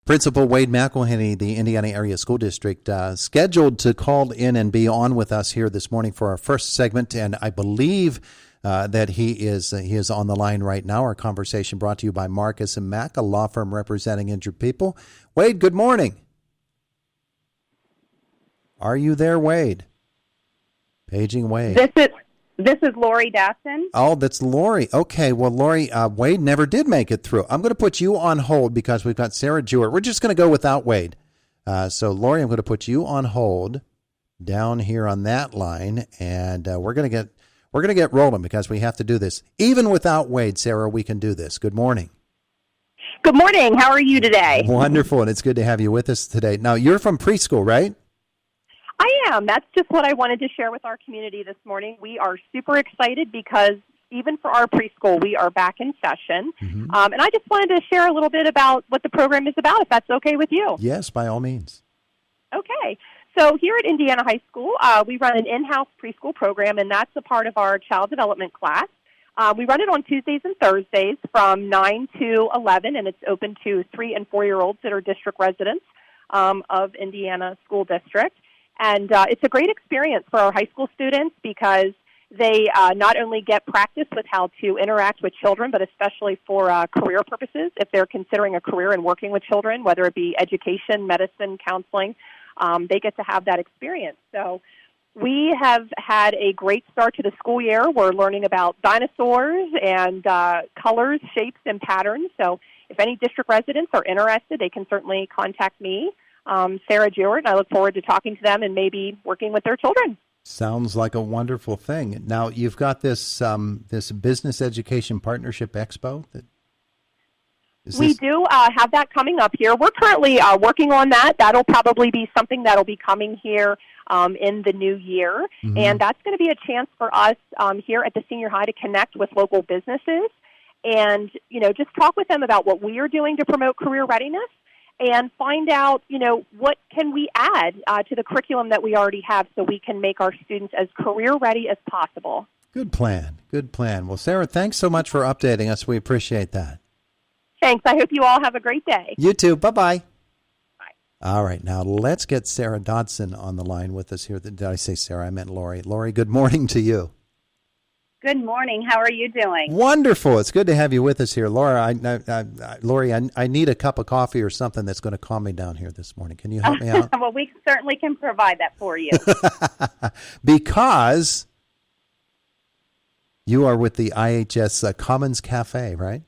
Principal Wade McElhenney, the Indiana Area School District, scheduled to call in and be on with us here this morning for our first segment, and I believe that he is on the line right now. Our conversation brought to you by Marcus and Mack, a law firm representing injured people. Wade, good morning. Are you there, Wade? Paging Wade. This is Lori Datson. Oh, that's Lori. Okay, well, Lori, Wade never did make it through. I'm going to put you on hold because we've got Sarah Jewett. We're just going to go without Wade. So, Lori, I'm going to put you on hold down here on that line, and we're going to get rolling because we have to do this. Even without Wade, Sarah, we can do this. Good morning. Good morning. How are you today? Wonderful, and it's good to have you with us today. Now, you're from Preschool, right? I am. That's just what I wanted to share with our community this morning. We are super excited because even for our preschool, we are back in session. Mm-hmm. And I just wanted to share a little bit about what the program is about, if that's okay with you. Yes, by all means. Okay. So here at Indiana High School, we run an in-house preschool program, and that's a part of our child development class. We run it on Tuesdays and Thursdays from 9 to 11, and it's open to 3- and 4-year-olds that are district residents of Indiana School District. And it's a great experience for our high school students because they not only get practice with how to interact with children, but especially for career purposes, if they're considering a career in working with children, whether it be education, medicine, counseling, they get to have that experience. So we have had a great start to the school year. We're learning about dinosaurs and colors, shapes, and patterns. So if any district residents are interested, they can certainly contact me. Sarah Jewett, and I look forward to talking to them and maybe working with their children. Sounds like a wonderful thing. Now, you've got this this Business Education Partnership Expo. We do have that coming up here. We're currently working on that. That'll probably be something that'll be coming here in the new year. Mm-hmm. And that's going to be a chance for us here at the senior high to connect with local businesses and, just talk with them about what we are doing to promote career readiness. And find out, what can we add to the curriculum that we already have so we can make our students as career ready as possible. Good plan. Good plan. Well, Sarah, thanks so much for updating us. We appreciate that. Thanks. I hope you all have a great day. You too. Bye-bye. Bye. All right. Now, let's get Sarah Dodson on the line with us here. Did I say Sarah? I meant Lori. Lori, good morning to you. Good morning. How are you doing? Wonderful. It's good to have you with us here. Laura, Lori, I need a cup of coffee or something that's going to calm me down here this morning. Can you help me out? Well, we certainly can provide that for you. Because you are with the IHS Commons Cafe, right?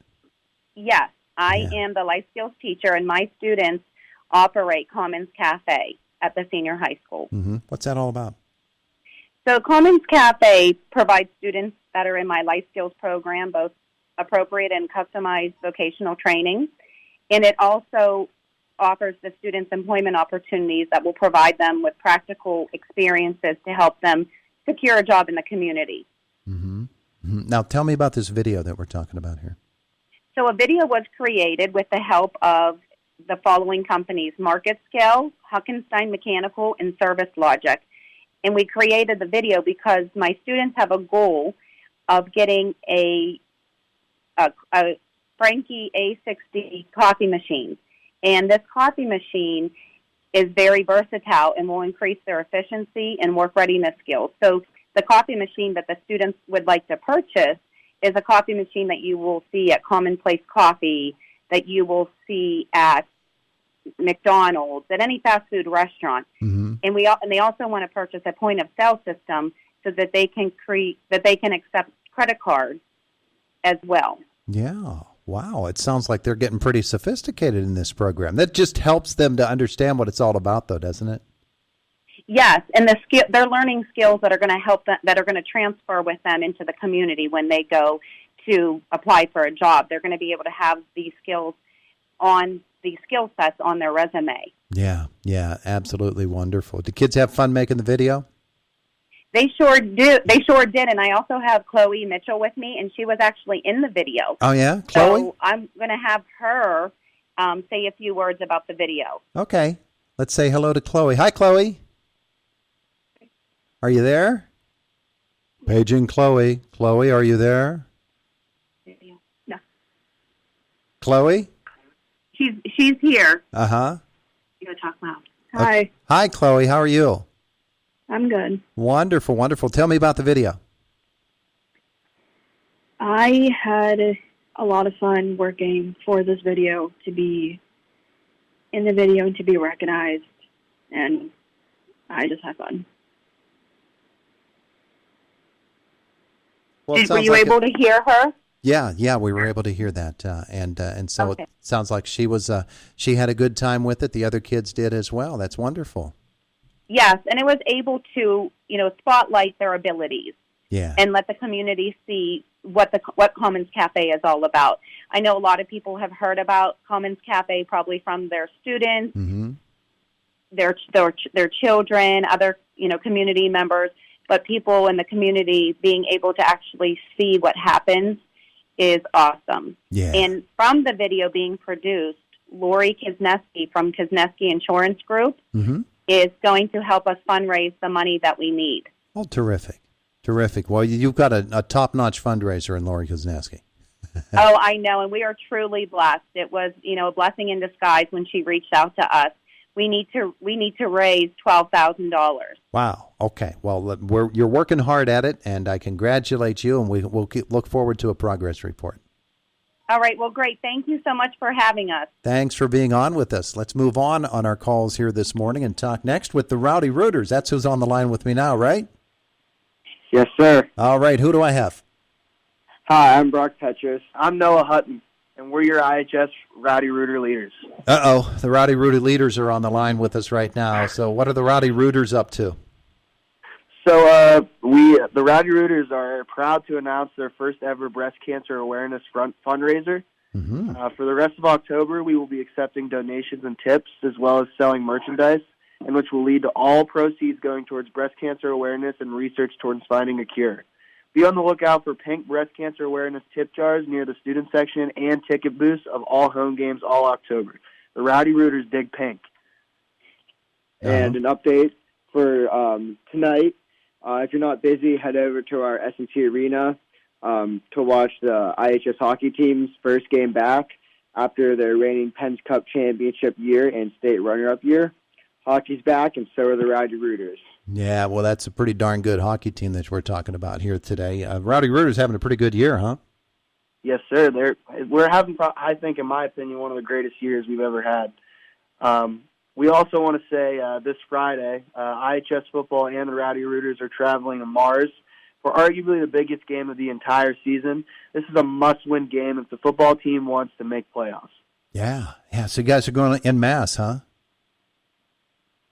Yes. I am the life skills teacher, and my students operate Commons Cafe at the senior high school. Mm-hmm. What's that all about? So Commons Cafe provides students that are in my life skills program both appropriate and customized vocational training, and it also offers the students employment opportunities that will provide them with practical experiences to help them secure a job in the community. Mm-hmm. Mm-hmm. Now tell me about this video that we're talking about here. So a video was created with the help of the following companies: Market Scale, Huckenstein Mechanical, and Service Logic. And we created the video because my students have a goal of getting a Frankie A60 coffee machine. And this coffee machine is very versatile and will increase their efficiency and work readiness skills. So the coffee machine that the students would like to purchase is a coffee machine that you will see at Commonplace Coffee, that you will see at McDonald's, at any fast food restaurant. Mm-hmm. And they also want to purchase a point of sale system so that they can accept credit cards as well. Yeah. Wow. It sounds like they're getting pretty sophisticated in this program. That just helps them to understand what it's all about, though, doesn't it? Yes, and they're learning skills that are going to help them, that are going to transfer with them into the community when they go to apply for a job. They're going to be able to have these skills on the skill sets on their resume. Yeah, absolutely wonderful. Do kids have fun making the video? They sure do. They sure did, and I also have Chloe Mitchell with me, and she was actually in the video. Oh, yeah? Chloe? So I'm going to have her say a few words about the video. Okay. Let's say hello to Chloe. Hi, Chloe. Are you there? Paging Chloe. Chloe, are you there? No. Chloe? She's here. Uh-huh. You gotta talk loud. Hi, Okay. Hi, Chloe. How are you? I'm good. Wonderful, wonderful. Tell me about the video. I had a lot of fun working for this video, to be in the video and to be recognized, and I just had fun. Well, it Were sounds you like able to hear her? Yeah, we were able to hear that, and so Okay. it sounds like she had a good time with it. The other kids did as well. That's wonderful. Yes, and it was able to, spotlight their abilities Yeah. and let the community see what Commons Cafe is all about. I know a lot of people have heard about Commons Cafe probably from their students, Mm-hmm. their children, other community members, but people in the community being able to actually see what happens is awesome. Yeah. And from the video being produced, Lori Kisneski from Kisneski Insurance Group Mm-hmm. is going to help us fundraise the money that we need. Oh, terrific. Terrific. Well, you've got a top-notch fundraiser in Lori Kozneski. Oh, I know, and we are truly blessed. It was, a blessing in disguise when she reached out to us. We need to raise $12,000. Wow. Okay. Well, you're working hard at it, and I congratulate you, and we'll look forward to a progress report. All right. Well, great. Thank you so much for having us. Thanks for being on with us. Let's move on our calls here this morning and talk next with the Rowdy Rooters. That's who's on the line with me now, right? Yes, sir. All right. Who do I have? Hi, I'm Brock Petrus. I'm Noah Hutton, and we're your IHS Rowdy Rooter leaders. Uh-oh. The Rowdy Rooter leaders are on the line with us right now. So what are the Rowdy Rooters up to? So the Rowdy Rooters are proud to announce their first ever breast cancer awareness fundraiser. Mm-hmm. For the rest of October, we will be accepting donations and tips as well as selling merchandise, and which will lead to all proceeds going towards breast cancer awareness and research towards finding a cure. Be on the lookout for pink breast cancer awareness tip jars near the student section and ticket booths of all home games all October. The Rowdy Rooters dig pink. Uh-huh. And an update for tonight. If you're not busy, head over to our S&T Arena to watch the IHS hockey team's first game back after their reigning Penn's Cup championship year and state runner-up year. Hockey's back, and so are the Rowdy Rooters. Yeah, well, that's a pretty darn good hockey team that we're talking about here today. Rowdy Rooters having a pretty good year, huh? Yes, sir. We're having, I think, in my opinion, one of the greatest years we've ever had. We also want to say this Friday, IHS football and the Rowdy Rooters are traveling to Mars for arguably the biggest game of the entire season. This is a must-win game if the football team wants to make playoffs. Yeah. So you guys are going en masse, huh?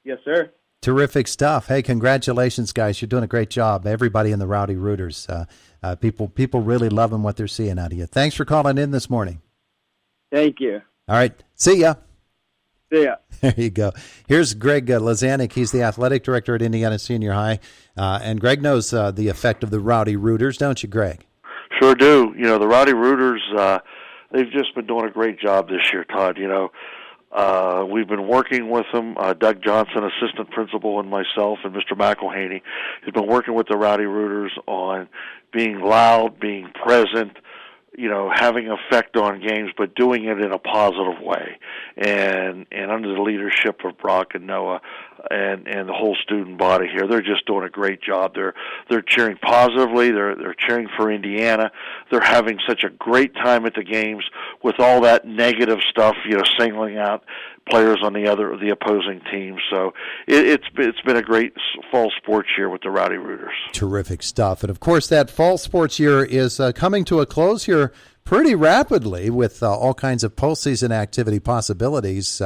Yes, sir. Terrific stuff. Hey, congratulations, guys. You're doing a great job. Everybody in the Rowdy Rooters. People really loving what they're seeing out of you. Thanks for calling in this morning. Thank you. All right. See ya. See ya. There you go. Here's Greg Lazanik. He's the athletic director at Indiana Senior High. And Greg knows the effect of the Rowdy Rooters, don't you, Greg? Sure do. The Rowdy Rooters, they've just been doing a great job this year, Todd. We've been working with them. Doug Johnson, assistant principal, and myself, and Mr. McElhaney has been working with the Rowdy Rooters on being loud, being present, having effect on games, but doing it in a positive way. And under the leadership of Brock and Noah and the whole student body here, they're just doing a great job. They're cheering positively. They're cheering for Indiana. They're having such a great time at the games with all that negative stuff, singling out players on the opposing team. So it's been a great fall sports year with the Rowdy Rooters. Terrific stuff. And, of course, that fall sports year is coming to a close here pretty rapidly with all kinds of postseason activity possibilities.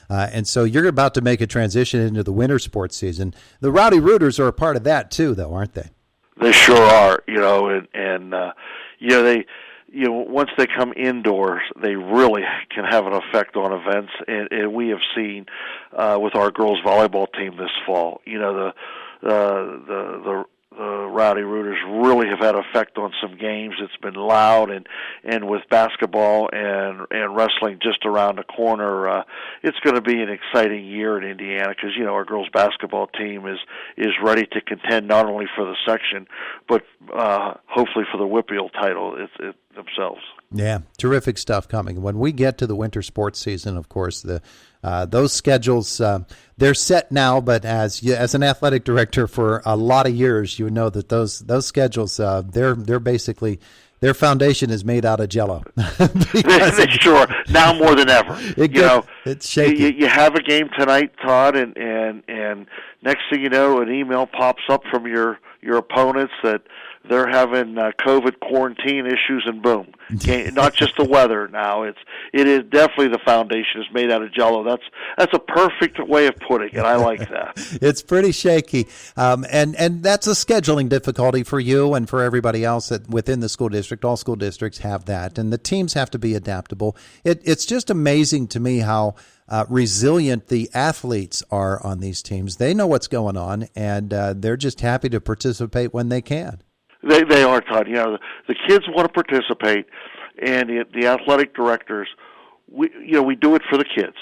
And so you're about to make a transition into the winter sports season. The Rowdy Rooters are a part of that, too, though, aren't they? They sure are, they once they come indoors, they really can have an effect on events, and we have seen with our girls volleyball team this fall. The Rowdy Rooters really have had effect on some games. It's been loud, and with basketball and wrestling just around the corner, it's going to be an exciting year in Indiana because our girls basketball team is ready to contend not only for the section but hopefully for the WPIAL title. themselves. Yeah, terrific stuff coming. When we get to the winter sports season, of course, those schedules, they're set now, but as an athletic director for a lot of years, you know that those schedules, they're basically, their foundation is made out of Jell-O. Sure, now more than ever. It's shaky. You have a game tonight, Todd, and next thing you know, an email pops up from your opponents that they're having COVID quarantine issues, and boom, not just the weather. Now it is definitely the foundation is made out of Jell-O. That's a perfect way of putting it. I like that. It's pretty shaky, and that's a scheduling difficulty for you and for everybody else within the school district. All school districts have that, and the teams have to be adaptable. It's just amazing to me how resilient the athletes are on these teams. They know what's going on, and they're just happy to participate when they can. They are, Todd. The kids want to participate, and the athletic directors, we do it for the kids.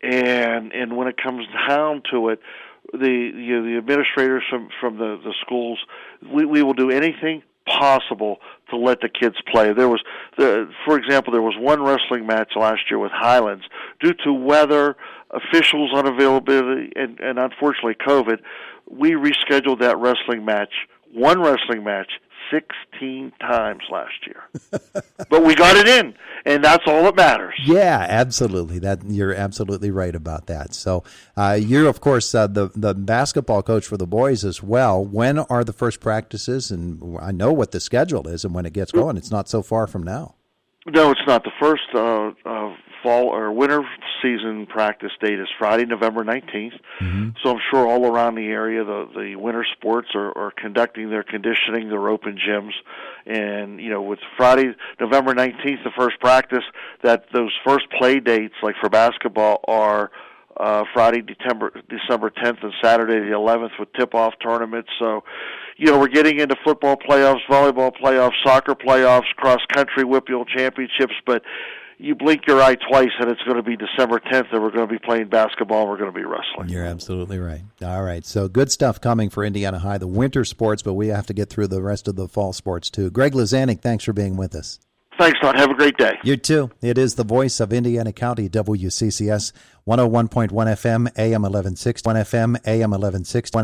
And when it comes down to it, the administrators from the schools, we will do anything possible to let the kids play. For example, there was one wrestling match last year with Highlands. Due to weather, officials' unavailability, and unfortunately COVID, we rescheduled that one wrestling match, 16 times last year. But we got it in, and that's all that matters. Yeah, absolutely. You're absolutely right about that. So you're, of course, the basketball coach for the boys as well. When are the first practices? And I know what the schedule is and when it gets going. It's not so far from now. No, it's not. The first fall or winter season practice date is Friday, November 19th. Mm-hmm. So I'm sure all around the area, the winter sports are conducting their conditioning, their open gyms. And, with Friday, November 19th, the first practice, that those first play dates, like for basketball, are Friday, December 10th and Saturday the 11th with tip-off tournaments. So, we're getting into football playoffs, volleyball playoffs, soccer playoffs, cross-country WPIAL championships, but you blink your eye twice and it's going to be December 10th and we're going to be playing basketball and we're going to be wrestling. You're absolutely right. All right, so good stuff coming for Indiana High, the winter sports, but we have to get through the rest of the fall sports too. Greg Lazanik, thanks for being with us. Thanks, Todd. Have a great day. You too. It is the voice of Indiana County, WCCS, 101.1 FM, AM 1160, 1 FM, AM 1160, 1 FM.